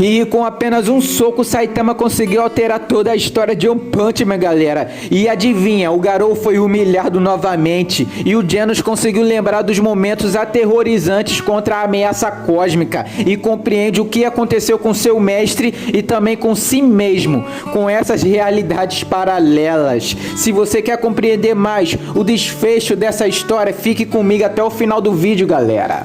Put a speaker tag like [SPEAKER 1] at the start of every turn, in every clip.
[SPEAKER 1] E com apenas um soco, Saitama conseguiu alterar toda a história de One Punch Man, galera. E adivinha, o Garou foi humilhado novamente e o Genos conseguiu lembrar dos momentos aterrorizantes contra a ameaça cósmica e compreende o que aconteceu com seu mestre e também com si mesmo, com essas realidades paralelas. Se você quer compreender mais o desfecho dessa história, fique comigo até o final do vídeo, galera.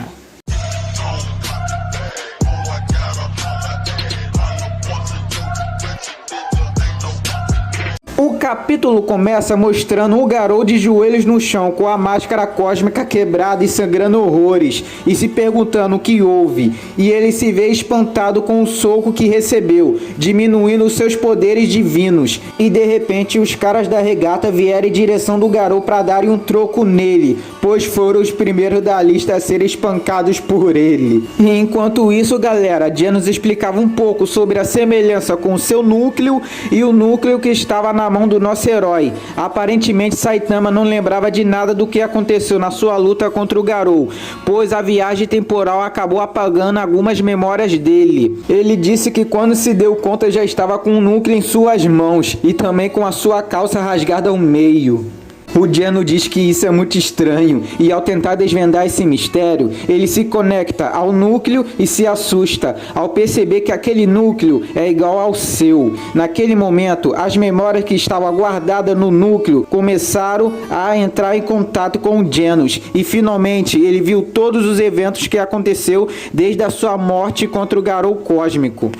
[SPEAKER 1] O capítulo começa mostrando o Garou de joelhos no chão, com a máscara cósmica quebrada e sangrando horrores, e se perguntando o que houve, e ele se vê espantado com o soco que recebeu, diminuindo seus poderes divinos, e de repente os caras da regata vieram em direção do Garou para darem um troco nele, pois foram os primeiros da lista a serem espancados por ele. E enquanto isso, galera, Genos explicava um pouco sobre a semelhança com o seu núcleo e o núcleo que estava na mão do nosso herói. Aparentemente Saitama não lembrava de nada do que aconteceu na sua luta contra o Garou, pois a viagem temporal acabou apagando algumas memórias dele. Ele disse que quando se deu conta já estava com o núcleo em suas mãos e também com a sua calça rasgada ao meio. O Genos diz que isso é muito estranho e ao tentar desvendar esse mistério, ele se conecta ao núcleo e se assusta ao perceber que aquele núcleo é igual ao seu. Naquele momento, as memórias que estavam guardadas no núcleo começaram a entrar em contato com o Genos e finalmente ele viu todos os eventos que aconteceu desde a sua morte contra o Garou cósmico.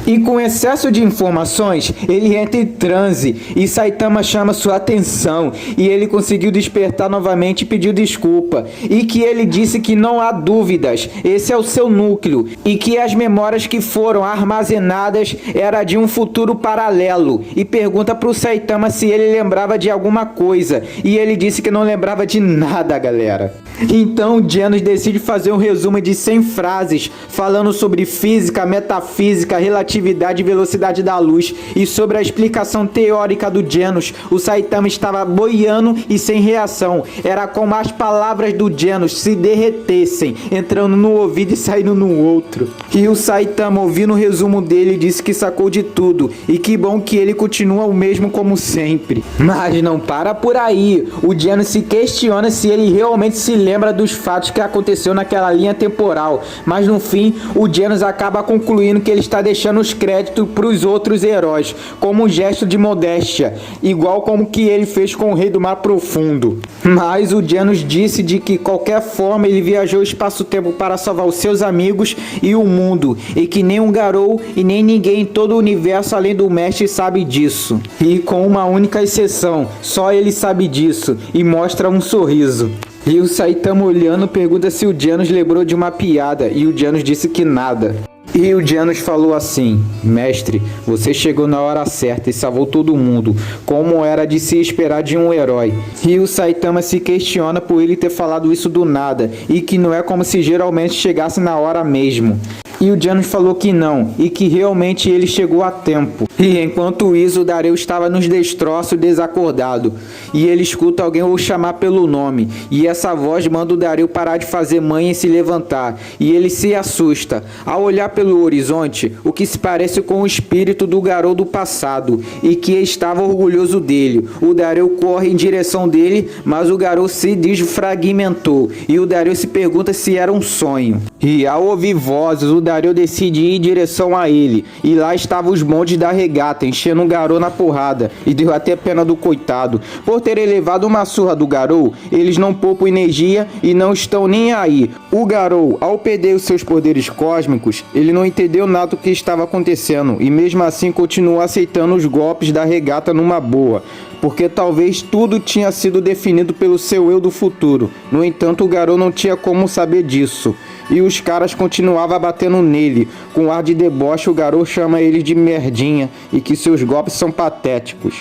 [SPEAKER 1] E com excesso de informações, ele entra em transe e Saitama chama sua atenção e ele conseguiu despertar novamente e pediu desculpa. E que ele disse que não há dúvidas, esse é o seu núcleo e que as memórias que foram armazenadas era de um futuro paralelo. E pergunta para o Saitama se ele lembrava de alguma coisa e ele disse que não lembrava de nada, galera. Então Genos decide fazer um resumo de 100 frases falando sobre física, metafísica, relatividade e velocidade da luz e sobre a explicação teórica do Genos. O Saitama estava boiando e sem reação. Era como as palavras do Genos se derretessem, entrando no ouvido e saindo no outro. E o Saitama, ouvindo o resumo dele, disse que sacou de tudo e que bom que ele continua o mesmo como sempre. Mas não para por aí. O Genos se questiona se ele realmente se lembra dos fatos que aconteceu naquela linha temporal, mas no fim o Genos acaba concluindo que ele está deixando os créditos para os outros heróis, como um gesto de modéstia, igual como que ele fez com o Rei do Mar Profundo. Mas o Genos disse de que qualquer forma ele viajou o espaço-tempo para salvar os seus amigos e o mundo, e que nem um Garou e nem ninguém em todo o universo além do mestre sabe disso. E com uma única exceção, só ele sabe disso, e mostra um sorriso. E o Saitama olhando pergunta se o Genos lembrou de uma piada e o Genos disse que nada. E o Genos falou assim: mestre, você chegou na hora certa e salvou todo mundo, como era de se esperar de um herói. E o Saitama se questiona por ele ter falado isso do nada e que não é como se geralmente chegasse na hora mesmo. E o Genos falou que não, e que realmente ele chegou a tempo. E enquanto isso, o Dareu estava nos destroços desacordado. E ele escuta alguém o chamar pelo nome. E essa voz manda o Dareu parar de fazer manha e se levantar. E ele se assusta. Ao olhar pelo horizonte, o que se parece com o espírito do Garou do passado. E que estava orgulhoso dele. O Dareu corre em direção dele, mas o Garou se desfragmentou. E o Dareu se pergunta se era um sonho. E ao ouvir vozes, o Dareu decide ir em direção a ele. E lá estavam os bondes da regata, enchendo o Garou na porrada. E deu até pena do coitado. Por terem levado uma surra do Garou, eles não poupam energia e não estão nem aí. O Garou, ao perder os seus poderes cósmicos, ele não entendeu nada do que estava acontecendo. E mesmo assim continuou aceitando os golpes da regata numa boa. Porque talvez tudo tinha sido definido pelo seu eu do futuro. No entanto, o Garou não tinha como saber disso. E os caras continuavam batendo nele. Com ar de deboche, o Garou chama eles de merdinha e que seus golpes são patéticos.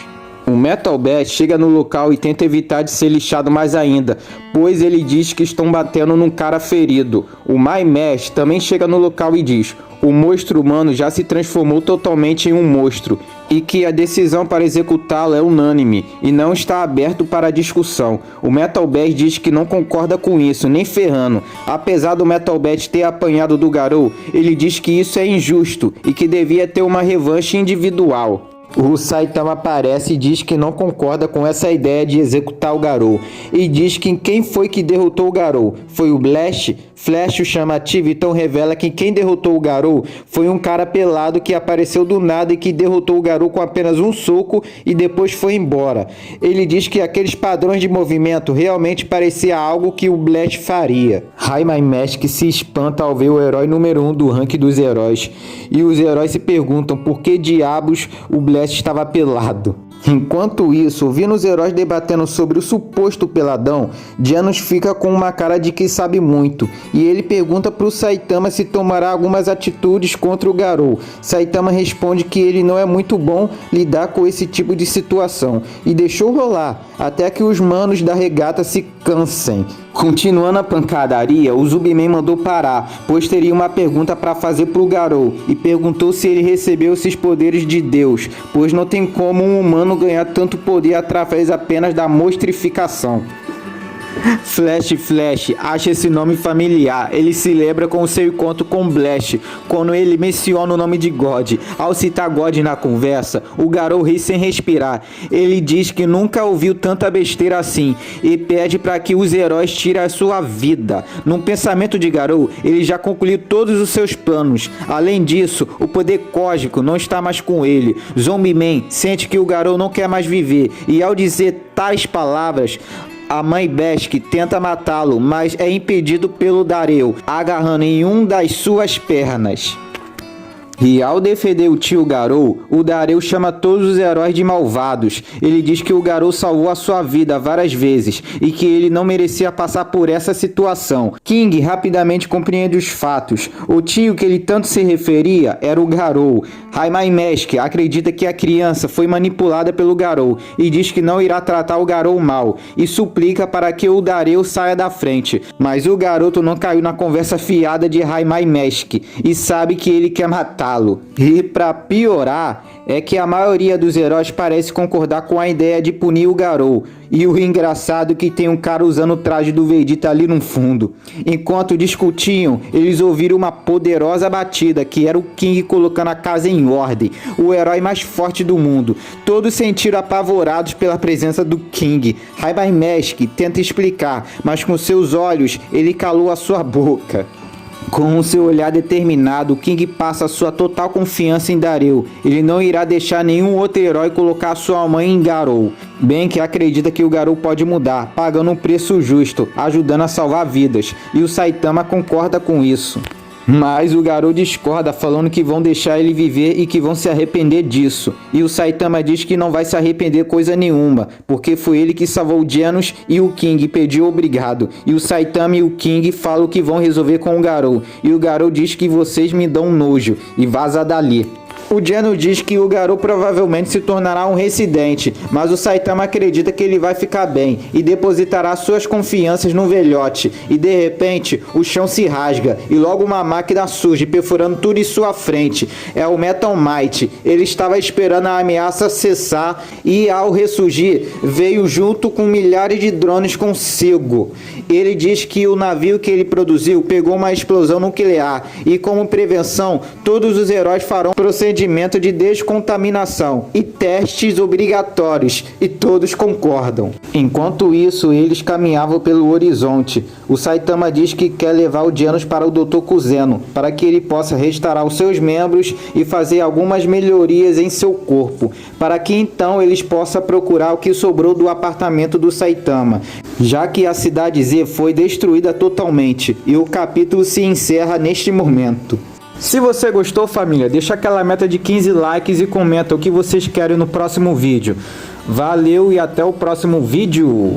[SPEAKER 1] O Metal Bat chega no local e tenta evitar de ser lixado mais ainda, pois ele diz que estão batendo num cara ferido. O My Mesh também chega no local e diz: o monstro humano já se transformou totalmente em um monstro e que a decisão para executá-lo é unânime e não está aberto para discussão. O Metal Bass diz que não concorda com isso, nem ferrando. Apesar do Metal Bass ter apanhado do Garou, ele diz que isso é injusto e que devia ter uma revanche individual. O Saitama aparece e diz que não concorda com essa ideia de executar o Garou e diz que quem foi que derrotou o Garou foi o Blast. Flash o chama ativo, então revela que quem derrotou o Garou foi um cara pelado que apareceu do nada e que derrotou o Garou com apenas um soco e depois foi embora. Ele diz que aqueles padrões de movimento realmente parecia algo que o Blast faria. Raimai Mask se espanta ao ver o herói número 1 do ranking dos heróis e os heróis se perguntam por que diabos o Blast estava pelado. Enquanto isso, ouvindo os heróis debatendo sobre o suposto peladão, Genos fica com uma cara de que sabe muito e ele pergunta para o Saitama se tomará algumas atitudes contra o Garou. Saitama responde que ele não é muito bom lidar com esse tipo de situação e deixou rolar até que os manos da regata se cansem. Continuando a pancadaria, o Zubiman mandou parar, pois teria uma pergunta para fazer para o Garou e perguntou se ele recebeu esses poderes de Deus, pois não tem como um humano ganhar tanto poder através apenas da mostrificação. Flash acha esse nome familiar. Ele se lembra com o seu encontro com Blast, quando ele menciona o nome de God. Ao citar God na conversa, o Garou ri sem respirar. Ele diz que nunca ouviu tanta besteira assim e pede para que os heróis tirem a sua vida. Num pensamento de Garou, ele já concluiu todos os seus planos. Além disso, o poder cósmico não está mais com ele. Zombie-Man sente que o Garou não quer mais viver e ao dizer tais palavras, a mãe Besk tenta matá-lo, mas é impedido pelo Dareu, agarrando em um das suas pernas. E ao defender o tio Garou, o Dareu chama todos os heróis de malvados. Ele diz que o Garou salvou a sua vida várias vezes e que ele não merecia passar por essa situação. King rapidamente compreende os fatos. O tio que ele tanto se referia era o Garou. Raimai Mask acredita que a criança foi manipulada pelo Garou e diz que não irá tratar o Garou mal e suplica para que o Dareu saia da frente. Mas o garoto não caiu na conversa fiada de Raimai Mask e sabe que ele quer matá-lo. E para piorar, é que a maioria dos heróis parece concordar com a ideia de punir o Garou. E o engraçado é que tem um cara usando o traje do Vegeta ali no fundo. Enquanto discutiam, eles ouviram uma poderosa batida, que era o King colocando a casa em ordem, o herói mais forte do mundo. Todos sentiram apavorados pela presença do King. Raimai Mask tenta explicar, mas com seus olhos ele calou a sua boca. Com o seu olhar determinado, o King passa sua total confiança em Dareu. Ele não irá deixar nenhum outro herói colocar sua mãe em Garou. Bem que acredita que o Garou pode mudar, pagando um preço justo, ajudando a salvar vidas. E o Saitama concorda com isso. Mas o Garou discorda, falando que vão deixar ele viver e que vão se arrepender disso. E o Saitama diz que não vai se arrepender coisa nenhuma, porque foi ele que salvou o Genos e o King pediu obrigado. E o Saitama e o King falam que vão resolver com o Garou. E o Garou diz que vocês me dão nojo e vaza dali. O Genos diz que o Garou provavelmente se tornará um residente, mas o Saitama acredita que ele vai ficar bem e depositará suas confianças no velhote. E de repente, o chão se rasga e logo uma máquina surge, perfurando tudo em sua frente. É o Metal Might. Ele estava esperando a ameaça cessar e ao ressurgir, veio junto com milhares de drones consigo. Ele diz que o navio que ele produziu pegou uma explosão nuclear e como prevenção, todos os heróis farão procedimento de descontaminação e testes obrigatórios, e todos concordam. Enquanto isso, eles caminhavam pelo horizonte. O Saitama diz que quer levar o Genos para o Dr. Kuzeno, para que ele possa restaurar os seus membros e fazer algumas melhorias em seu corpo, para que então eles possam procurar o que sobrou do apartamento do Saitama, já que a cidade Z foi destruída totalmente, e o capítulo se encerra neste momento. Se você gostou, família, deixa aquela meta de 15 likes e comenta o que vocês querem no próximo vídeo. Valeu e até o próximo vídeo!